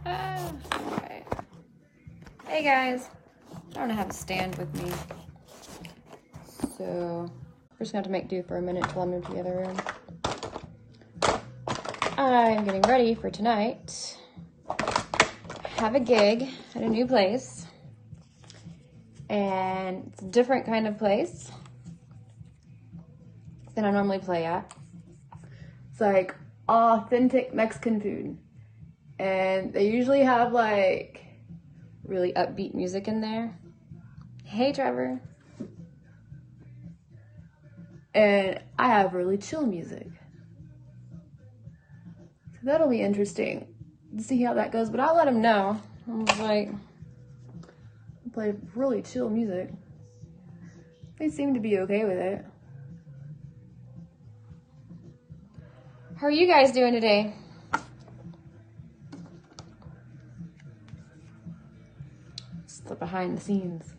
Okay. Hey guys, I don't have a stand with me, so we're just gonna have to make do for a minute till I move to the other room. I'm getting ready for tonight. I have a gig at a new place, and it's a different kind of place than I normally play at. It's like authentic Mexican food, and they usually have like really upbeat music in there. Hey Trevor. And I have really chill music. So that'll be interesting to see how that goes, but I'll let them know. I was like, I play really chill music. They seem to be okay with it. How are you guys doing today? It's the behind the scenes.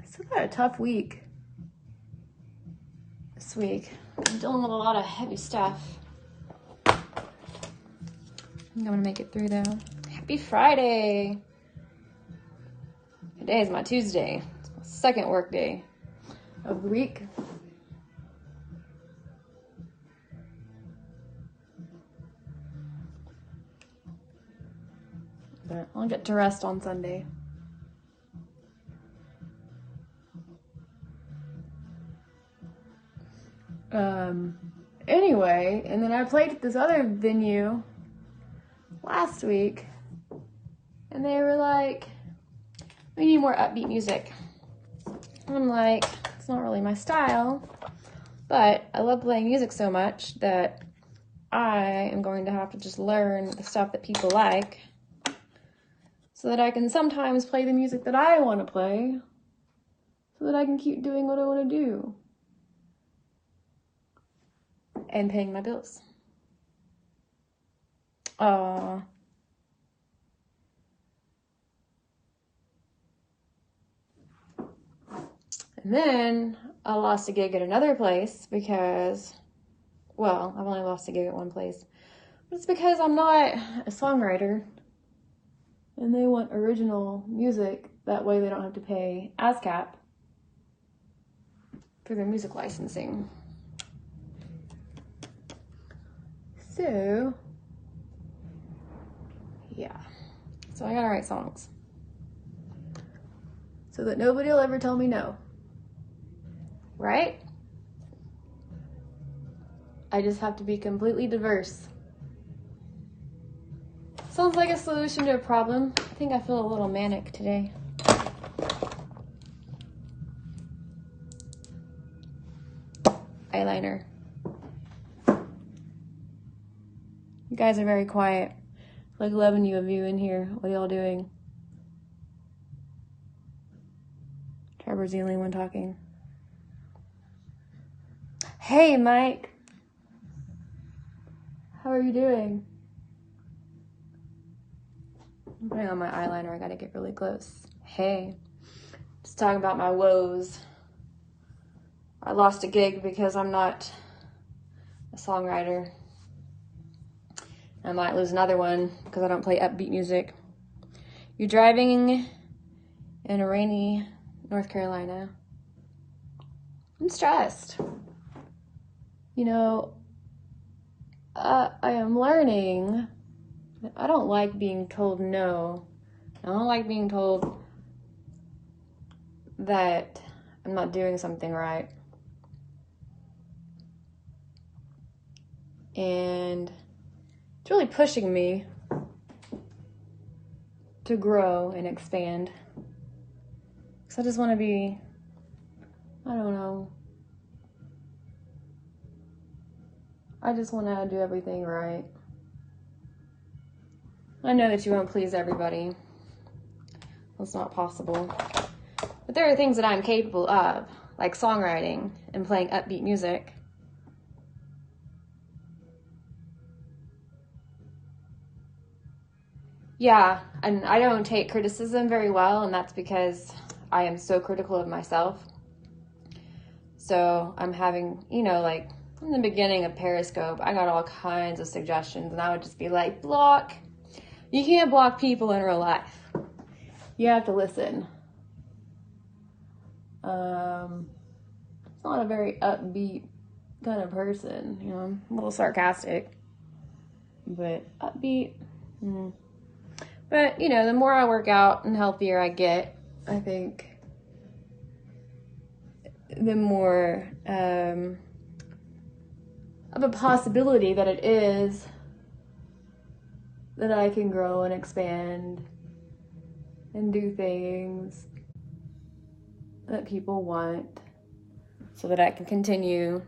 Still got a tough week this week. I'm dealing with a lot of heavy stuff. I think I'm gonna make it through though. Happy Friday! Today is my Tuesday. It's my second work day of the week. But I'll get to rest on Sunday. Anyway, and then I played at this other venue last week, and they were like, we need more upbeat music. And I'm like, it's not really my style, but I love playing music so much that I am going to have to just learn the stuff that people like so that I can sometimes play the music that I want to play so that I can keep doing what I want to do and paying my bills. And then I lost a gig at another place because, well, I've only lost a gig at one place, but it's because I'm not a songwriter and they want original music. That way they don't have to pay ASCAP for their music licensing. So, yeah. So I gotta write songs so that nobody will ever tell me no. Right? I just have to be completely diverse. Sounds like a solution to a problem. I think I feel a little manic today. Eyeliner. You guys are very quiet. Like 11 of you in here. What are y'all doing? Trevor's the only one talking. Hey, Mike. How are you doing? I'm putting on my eyeliner. I gotta get really close. Hey. Just talking about my woes. I lost a gig because I'm not a songwriter. I might lose another one because I don't play upbeat music. You're driving in a rainy North Carolina. I'm stressed. You know, I am learning that I don't like being told no. I don't like being told that I'm not doing something right. And it's really pushing me to grow and expand. Because I just want to be, I don't know. I just want to do everything right. I know that you won't please everybody. That's not possible. But there are things that I'm capable of, like songwriting and playing upbeat music. Yeah, and I don't take criticism very well, and that's because I am so critical of myself. So I'm having, you know, like in the beginning of Periscope, I got all kinds of suggestions, and I would just be like, block. You can't block people in real life. You have to listen. It's not a very upbeat kind of person, you know, I'm a little sarcastic, but upbeat. But, you know, the more I work out and healthier I get, I think the more of a possibility that it is that I can grow and expand and do things that people want so that I can continue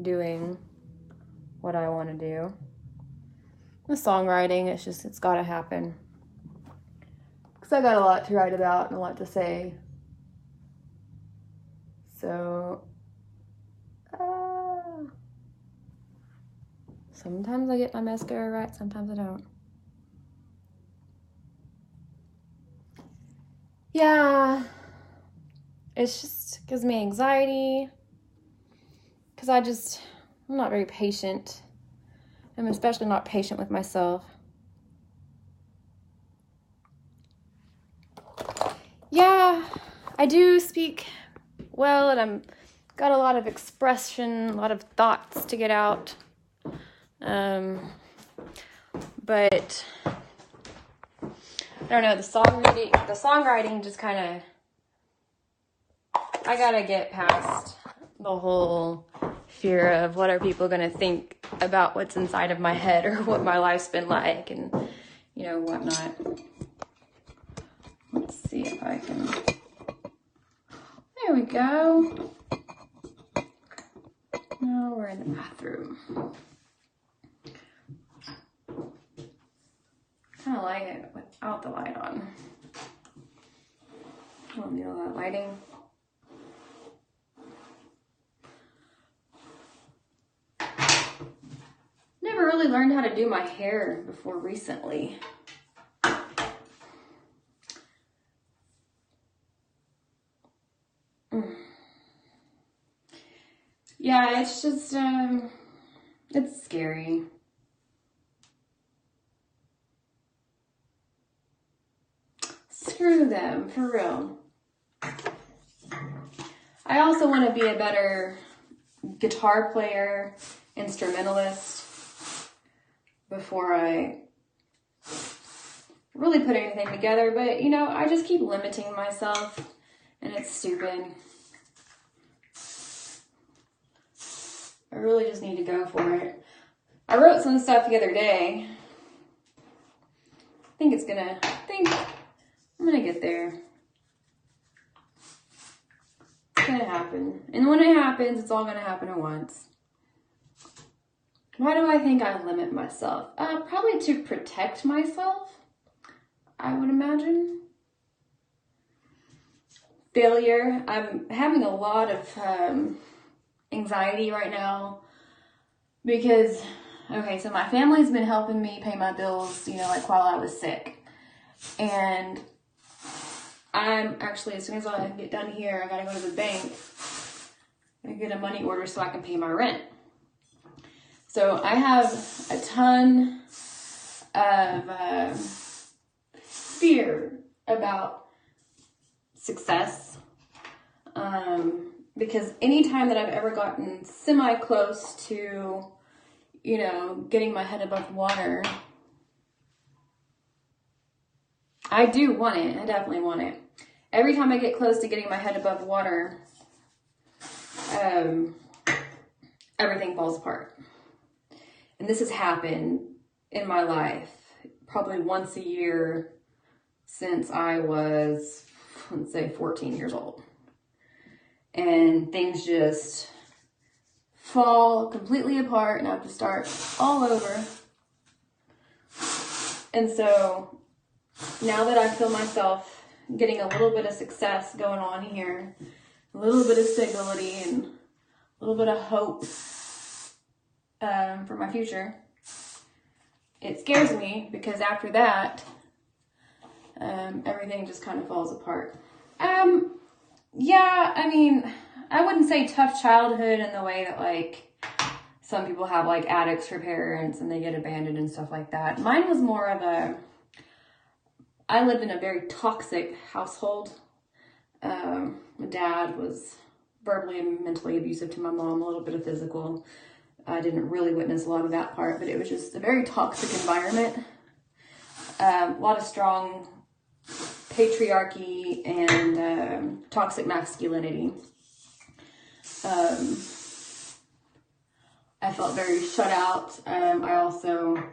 doing what I want to do. The songwriting, it's got to happen. Because I got a lot to write about and a lot to say. So, sometimes I get my mascara right, sometimes I don't. Yeah, it just gives me anxiety because I'm not very patient. I'm especially not patient with myself. Yeah, I do speak well, and I'm got a lot of expression, a lot of thoughts to get out. But I don't know, the songwriting just kind of, I gotta get past the whole fear of what are people gonna think about what's inside of my head or what my life's been like and, you know, whatnot. Let's see if I can, there we go. No, we're in the bathroom. Kind of like it without the light on. I don't need all that lighting. Never really learned how to do my hair before recently. Yeah, it's just, it's scary. Screw them, for real. I also want to be a better guitar player, instrumentalist, before I really put anything together. But, you know, I just keep limiting myself, and it's stupid. I really just need to go for it. I wrote some stuff the other day. I think I'm gonna get there. It's gonna happen. And when it happens, it's all gonna happen at once. Why do I think I limit myself? Probably to protect myself, I would imagine. Failure. I'm having a lot of anxiety right now because, okay, so my family's been helping me pay my bills, you know, like while I was sick. And I'm actually, as soon as I get done here, I gotta go to the bank and get a money order so I can pay my rent. So I have a ton of fear about success, because anytime that I've ever gotten semi-close to, you know, getting my head above water, I do want it. I definitely want it. Every time I get close to getting my head above water, everything falls apart. And this has happened in my life probably once a year since I was, let's say, 14 years old. And things just fall completely apart and I have to start all over. And so now that I feel myself getting a little bit of success going on here, a little bit of stability and a little bit of hope for my future, it scares me because after that, everything just kind of falls apart. Yeah, I mean, I wouldn't say tough childhood in the way that like some people have like addicts for parents and they get abandoned and stuff like that. Mine was more of I lived in a very toxic household. My dad was verbally and mentally abusive to my mom, a little bit of physical. I didn't really witness a lot of that part, but it was just a very toxic environment. A lot of strong patriarchy and toxic masculinity. I felt very shut out. I also,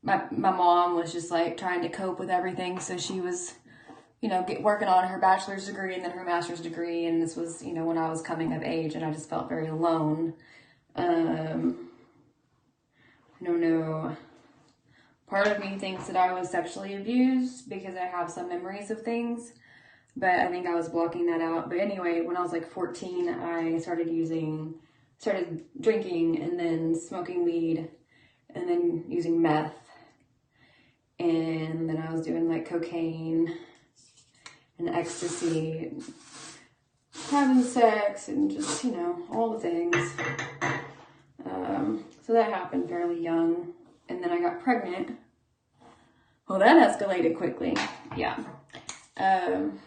my mom was just like trying to cope with everything. So she was, working on her bachelor's degree and then her master's degree. And this was, when I was coming of age, and I just felt very alone. I don't know. Part of me thinks that I was sexually abused because I have some memories of things, but I think I was blocking that out. But anyway, when I was like 14, I started drinking and then smoking weed and then using meth. And then I was doing like cocaine and ecstasy, and having sex and just, all the things. So that happened fairly young. And then I got pregnant. Well, that escalated quickly. Yeah. And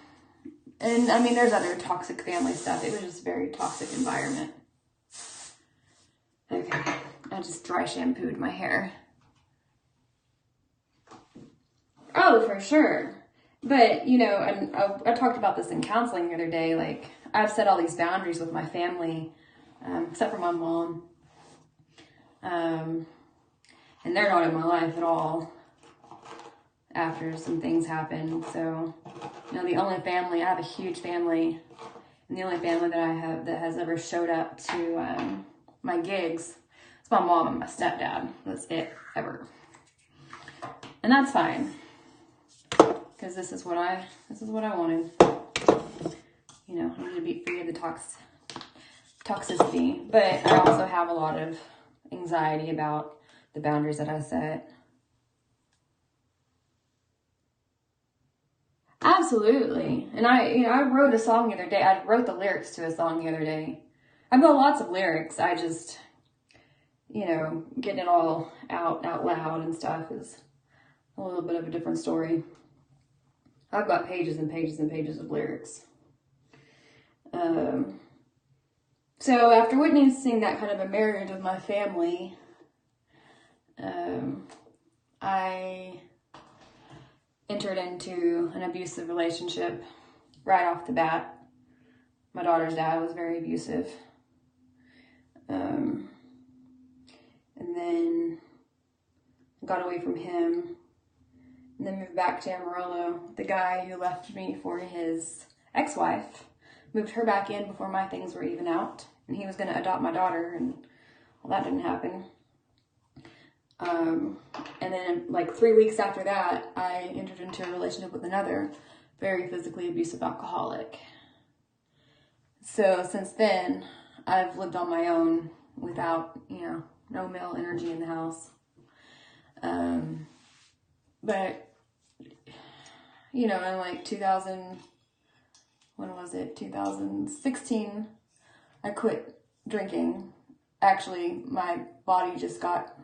I mean, there's other toxic family stuff. It was just a very toxic environment. Okay. I just dry shampooed my hair. Oh, for sure. But, and I talked about this in counseling the other day. Like, I've set all these boundaries with my family, except for my mom. And they're not in my life at all after some things happened. So, the only family, I have a huge family, and the only family that I have that has ever showed up to my gigs is my mom and my stepdad. That's it, ever. And that's fine, because this is what I wanted. I need to be free of the toxicity, but I also have a lot of anxiety about the boundaries that I set. Absolutely. And I wrote a song the other day. I wrote the lyrics to a song the other day. I've got lots of lyrics. I just, getting it all out loud and stuff is a little bit of a different story. I've got pages and pages and pages of lyrics. So after witnessing that kind of a marriage with my family, I entered into an abusive relationship right off the bat. My daughter's dad was very abusive. And then got away from him and then moved back to Amarillo. The guy who left me for his ex-wife moved her back in before my things were even out. And he was going to adopt my daughter, and well, that didn't happen. And then like 3 weeks after that, I entered into a relationship with another very physically abusive alcoholic. So since then, I've lived on my own without, no male energy in the house. But, in like 2016, I quit drinking. Actually, my body just got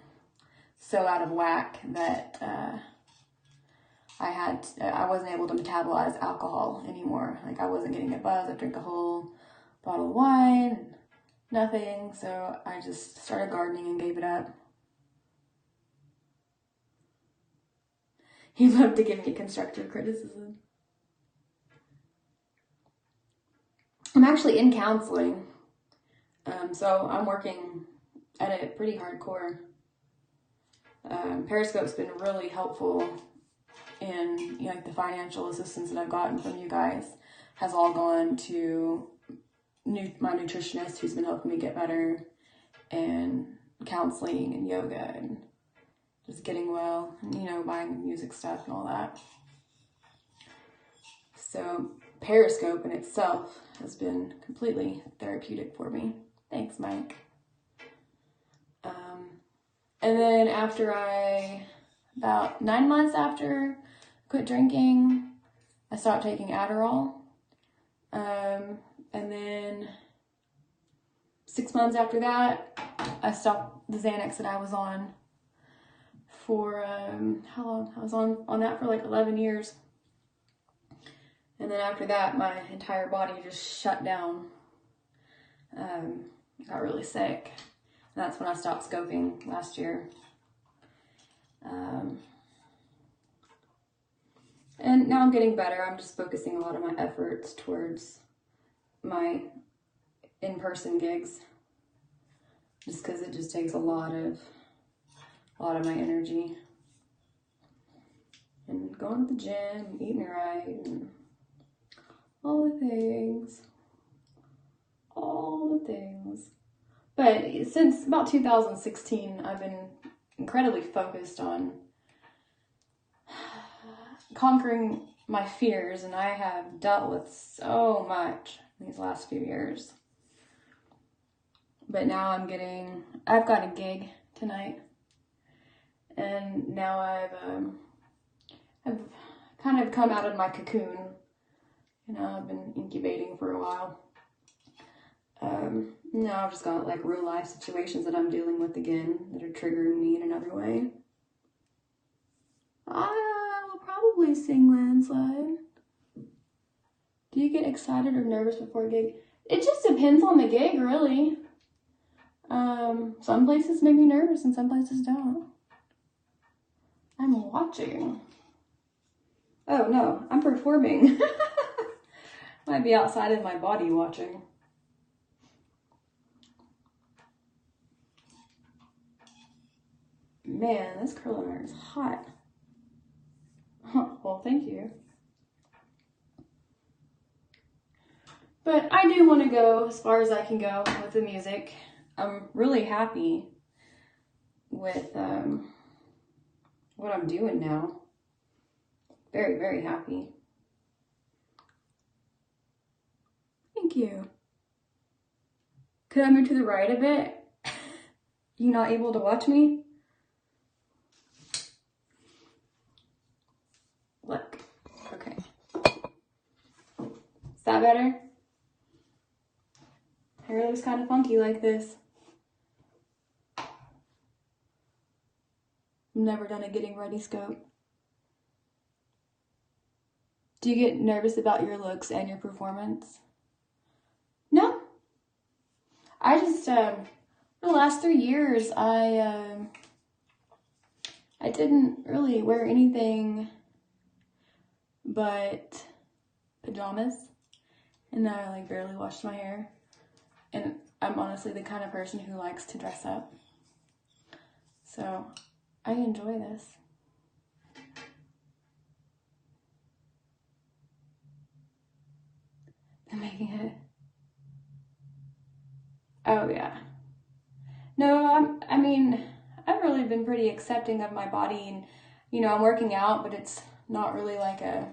so out of whack that I wasn't able to metabolize alcohol anymore. Like, I wasn't getting a buzz. I'd drink a whole bottle of wine, nothing. So I just started gardening and gave it up. He loved to give me constructive criticism. I'm actually in counseling. So I'm working at it pretty hardcore. Periscope's been really helpful in, like the financial assistance that I've gotten from you guys has all gone to my nutritionist, who's been helping me get better, and counseling and yoga and just getting well, and, buying music stuff and all that. So Periscope in itself has been completely therapeutic for me. Thanks, Mike. And then about 9 months after I quit drinking, I stopped taking Adderall. And then 6 months after that, I stopped the Xanax that I was on for, how long? I was on that for like 11 years. And then after that, my entire body just shut down. Got really sick. And that's when I stopped scoping last year. And now I'm getting better. I'm just focusing a lot of my efforts towards my in-person gigs. Just because it just takes a lot of my energy. And going to the gym, eating right, and all the things. All the things. But since about 2016, I've been incredibly focused on conquering my fears, and I have dealt with so much these last few years. But now I've got a gig tonight, and now I've kind of come out of my cocoon. You know, I've been incubating for a while. Now I've just got like real life situations that I'm dealing with again that are triggering me in another way. I will probably sing Landslide. Do you get excited or nervous before a gig? It just depends on the gig, really. Some places make me nervous and some places don't. I'm watching. Oh no, I'm performing. Might be outside of my body watching. Man, this curling iron is hot. Well, thank you. But I do want to go as far as I can go with the music. I'm really happy with what I'm doing now. Very, very happy. Thank you. Could I move to the right a bit? You not able to watch me? Look. Okay. Is that better? Hair looks kind of funky like this. I've never done a getting ready scope. Do you get nervous about your looks and your performance? No. I just, for the last 3 years, I didn't really wear anything but pajamas, and I like barely washed my hair. And I'm honestly the kind of person who likes to dress up. So I enjoy this. I'm making it. Oh yeah. No, I mean, I've really been pretty accepting of my body, and you know, I'm working out, but it's not really like a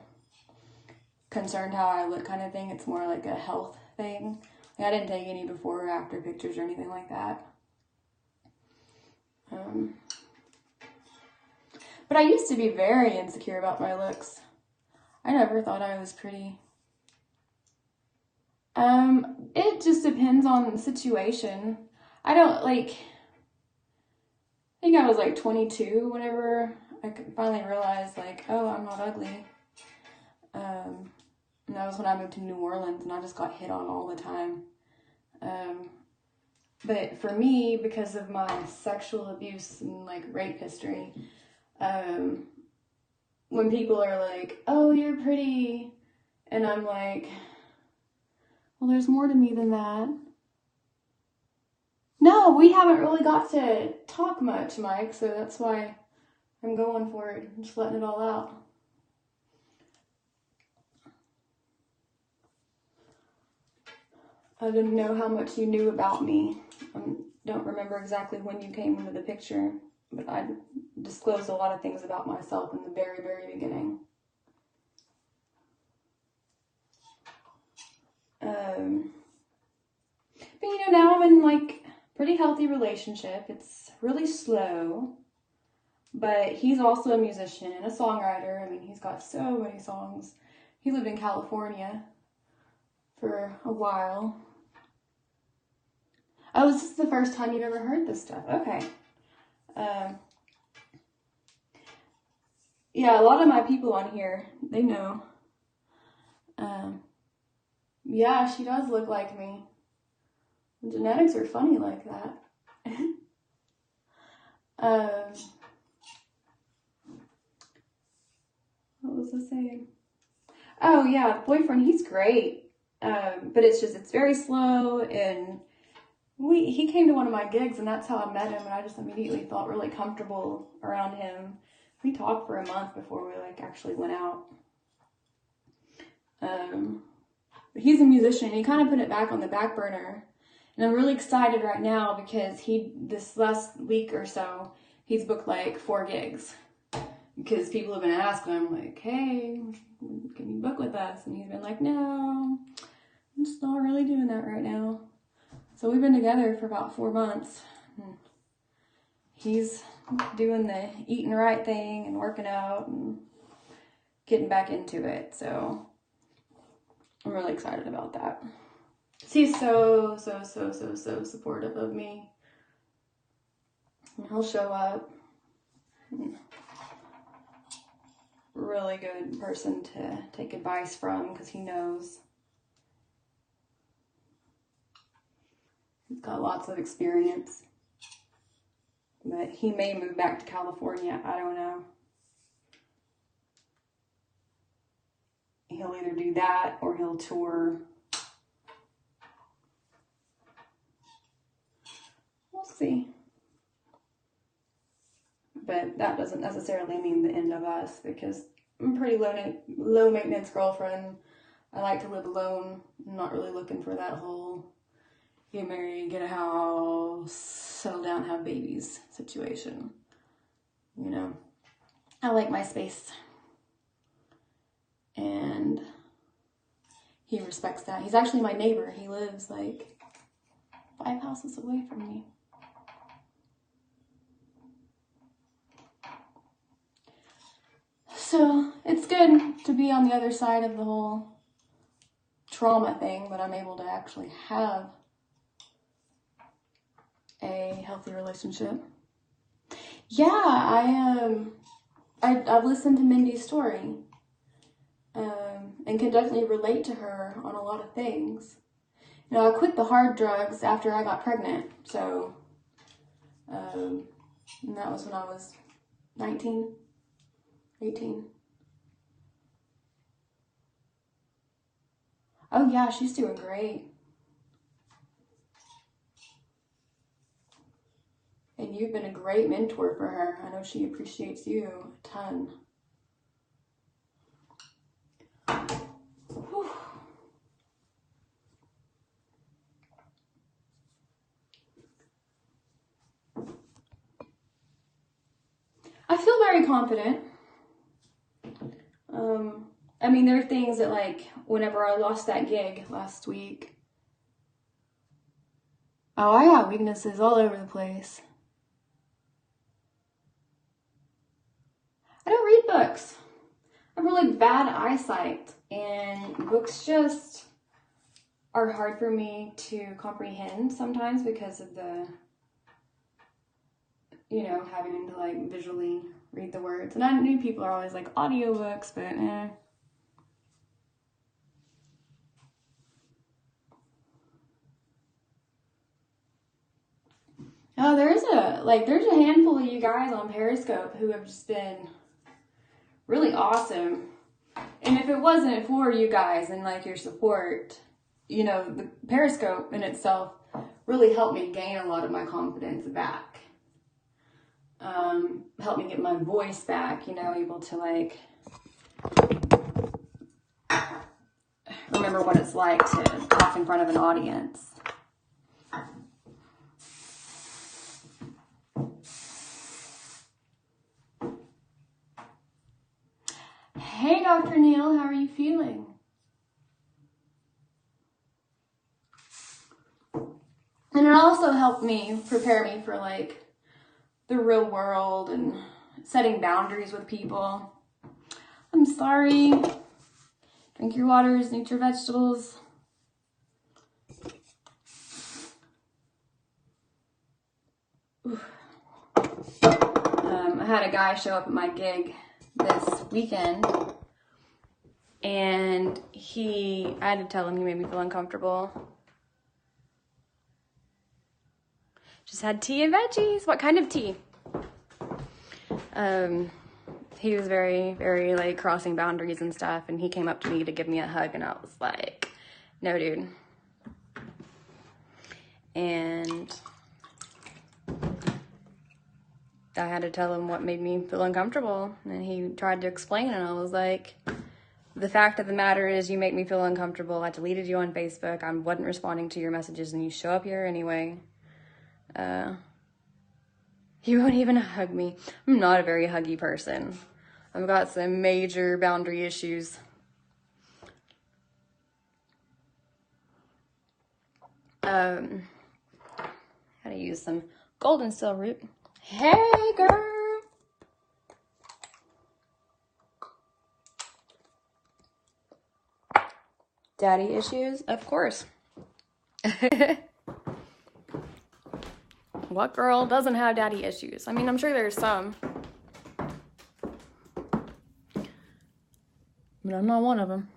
concerned how I look kind of thing. It's more like a health thing. Like, I didn't take any before or after pictures or anything like that. But I used to be very insecure about my looks. I never thought I was pretty. It just depends on the situation. I think I was like 22 whenever I finally realized like, oh, I'm not ugly. And that was when I moved to New Orleans and I just got hit on all the time. But for me, because of my sexual abuse and like rape history, when people are like, oh, you're pretty, and I'm like, well, there's more to me than that. No, we haven't really got to talk much, Mike, so that's why I'm going for it, just letting it all out. I didn't know how much you knew about me. I don't remember exactly when you came into the picture, but I disclosed a lot of things about myself in the very, very beginning. But you know, now I'm in like pretty healthy relationship. It's really slow, but he's also a musician and a songwriter. I mean, he's got so many songs. He lived in California for a while. Oh, this is the first time you've ever heard this stuff. Okay. Yeah, a lot of my people on here, they know. Yeah, she does look like me. Genetics are funny like that. What was I saying? Oh yeah, boyfriend, he's great. But it's very slow, and he came to one of my gigs, and that's how I met him, and I just immediately felt really comfortable around him. We talked for a month before we actually went out. But he's a musician. He kind of put it back on the back burner, and I'm really excited right now because this last week or so he's booked 4 gigs because people have been asking him hey, can you book with us? And he's been like, no, I'm just not really doing that right now. So we've been together for about 4 months. He's doing the eating right thing and working out and getting back into it. So I'm really excited about that. He's so supportive of me. And he'll show up. Really good person to take advice from because he knows. He's got lots of experience. But he may move back to California. I don't know. He'll either do that or he'll tour. We'll see. But that doesn't necessarily mean the end of us because I'm a pretty low maintenance girlfriend. I like to live alone. I'm not really looking for that whole get married, get a house, settle down, have babies situation. You know, I like my space. And he respects that. He's actually my neighbor. He lives 5 houses away from me. So it's good to be on the other side of the whole trauma thing, but I'm able to actually have a healthy relationship. Yeah, I've listened to Mindy's story, and can definitely relate to her on a lot of things. You know, I quit the hard drugs after I got pregnant, so, and that was when I was 19, 18. Oh yeah, she's doing great. And you've been a great mentor for her. I know she appreciates you a ton. Whew. I feel very confident. I mean, there are things that whenever I lost that gig last week, I got weaknesses all over the place. I don't read books. I have really bad eyesight, and books just are hard for me to comprehend sometimes because of the, having to visually read the words. And I know people are always audiobooks, but Oh, there's a handful of you guys on Periscope who have just been really awesome. And if it wasn't for you guys and your support, the Periscope in itself really helped me gain a lot of my confidence back. Helped me get my voice back, able to remember what it's like to talk in front of an audience. Hey, Dr. Neil, how are you feeling? And it also helped me prepare me for the real world and setting boundaries with people. I'm sorry. Drink your waters, eat your vegetables. I had a guy show up at my gig this weekend, and I had to tell him he made me feel uncomfortable. Just had tea and veggies. What kind of tea? He was very, very like crossing boundaries and stuff, and he came up to me to give me a hug, and I was like, no, dude. And I had to tell him what made me feel uncomfortable, and he tried to explain, and I was like, the fact of the matter is you make me feel uncomfortable. I deleted you on Facebook. I wasn't responding to your messages, and you show up here anyway. You won't even hug me. I'm not a very huggy person. I've got some major boundary issues. Gotta use some golden seal root. Hey, girl. Daddy issues? Of course. What girl doesn't have daddy issues? I mean, I'm sure there's some. But I'm not one of them.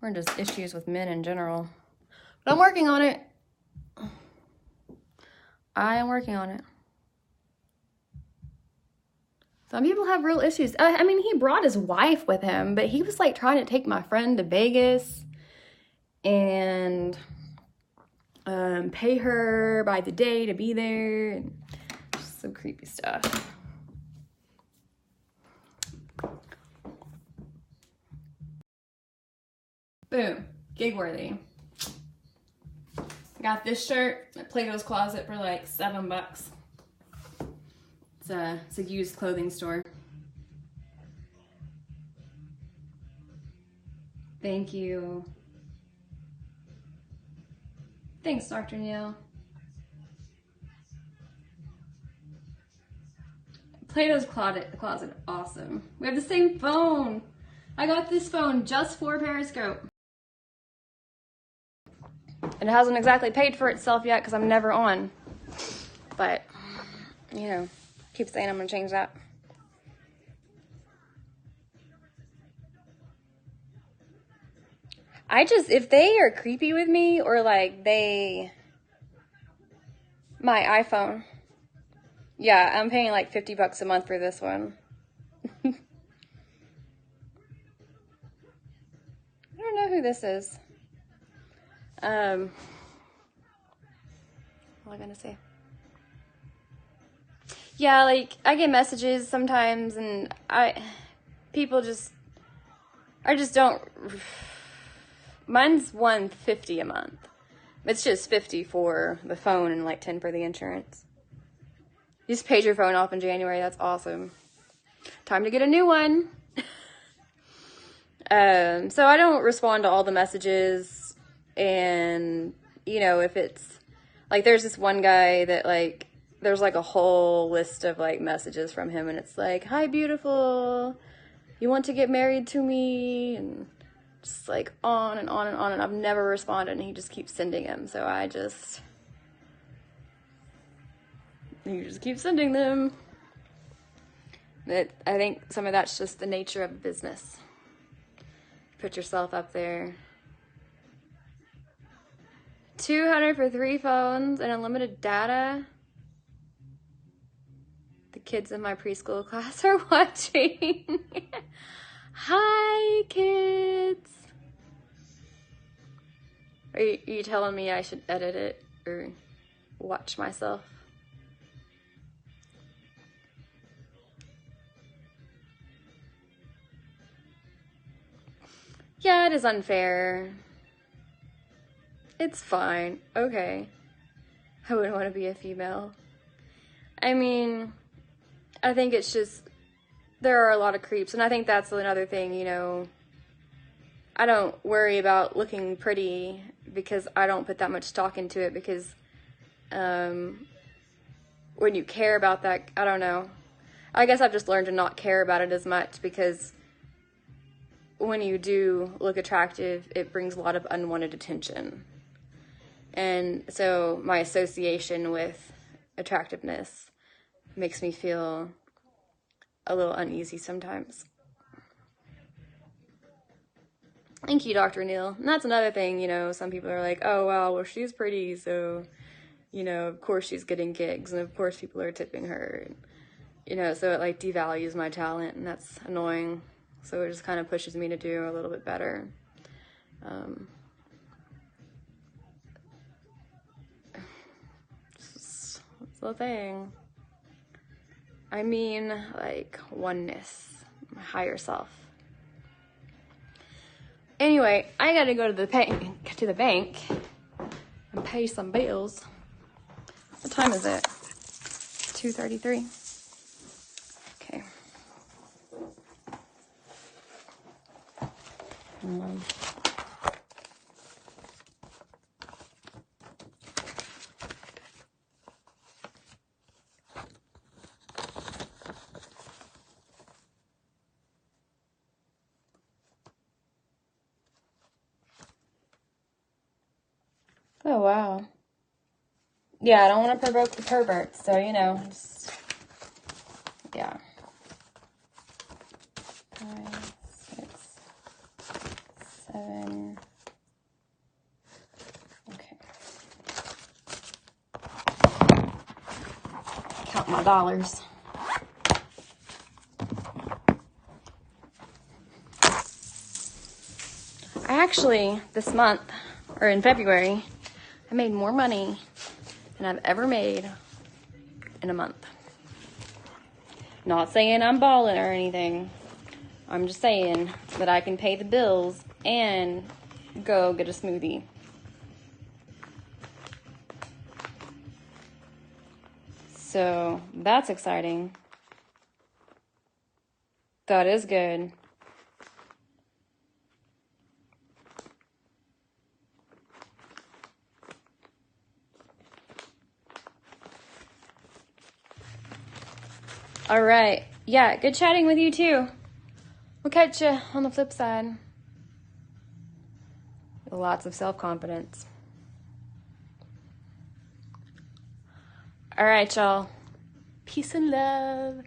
Or just issues with men in general. But I'm working on it. I am working on it. Some people have real issues. I mean, he brought his wife with him, but he was like trying to take my friend to Vegas and pay her by the day to be there, and just some creepy stuff. Boom, gig worthy. Got this shirt at Plato's Closet for like $7. It's a used clothing store. Thank you. Thanks, Dr. Neil. Plato's Closet, awesome. We have the same phone. I got this phone just for Periscope. It hasn't exactly paid for itself yet because I'm never on. But, you know, keep saying I'm going to change that. If they are creepy with me or like my iPhone. Yeah, I'm paying like $50 a month for this one. I don't know who this is. What am I gonna say? Yeah, like I get messages sometimes, and I just don't. Mine's $150 a month. It's just $50 for the phone and like $10 for the insurance. You just paid your phone off in January. That's awesome. Time to get a new one. So I don't respond to all the messages, and you know, if it's like there's this one guy that like there's like a whole list of like messages from him, and it's like, hi beautiful, you want to get married to me, and just like on and on and on, and I've never responded, and he just keeps sending them, so you just keep sending them. But I think some of that's just the nature of business. Put yourself up there. $200 for 3 phones and unlimited data. The kids in my preschool class are watching. Hi, kids. Are you telling me I should edit it or watch myself? Yeah, it is unfair. It's fine. Okay. I wouldn't want to be a female. I mean, I think it's just, there are a lot of creeps, and I think that's another thing, you know. I don't worry about looking pretty because I don't put that much stock into it, because when you care about that, I don't know. I guess I've just learned to not care about it as much, because when you do look attractive, it brings a lot of unwanted attention. And so my association with attractiveness makes me feel a little uneasy sometimes. Thank you, Dr. Neil. And that's another thing, you know, some people are like, oh, wow, well, she's pretty, so, you know, of course she's getting gigs, and of course people are tipping her. And, you know, so it, like, devalues my talent, and that's annoying. So it just kind of pushes me to do a little bit better. It's the thing. I mean, like, oneness, my higher self. Anyway, I gotta go to the bank and pay some bills. What time is it? 2:33. Okay. Oh, wow. Yeah, I don't want to provoke the perverts, so, you know, just, yeah. 5, 6, 7. Okay. Count my dollars. I actually, this month, or in February, I made more money than I've ever made in a month. Not saying I'm balling or anything. I'm just saying that I can pay the bills and go get a smoothie. So that's exciting. That is good. All right. Yeah, good chatting with you too. We'll catch you on the flip side. Lots of self-confidence. All right, y'all. Peace and love.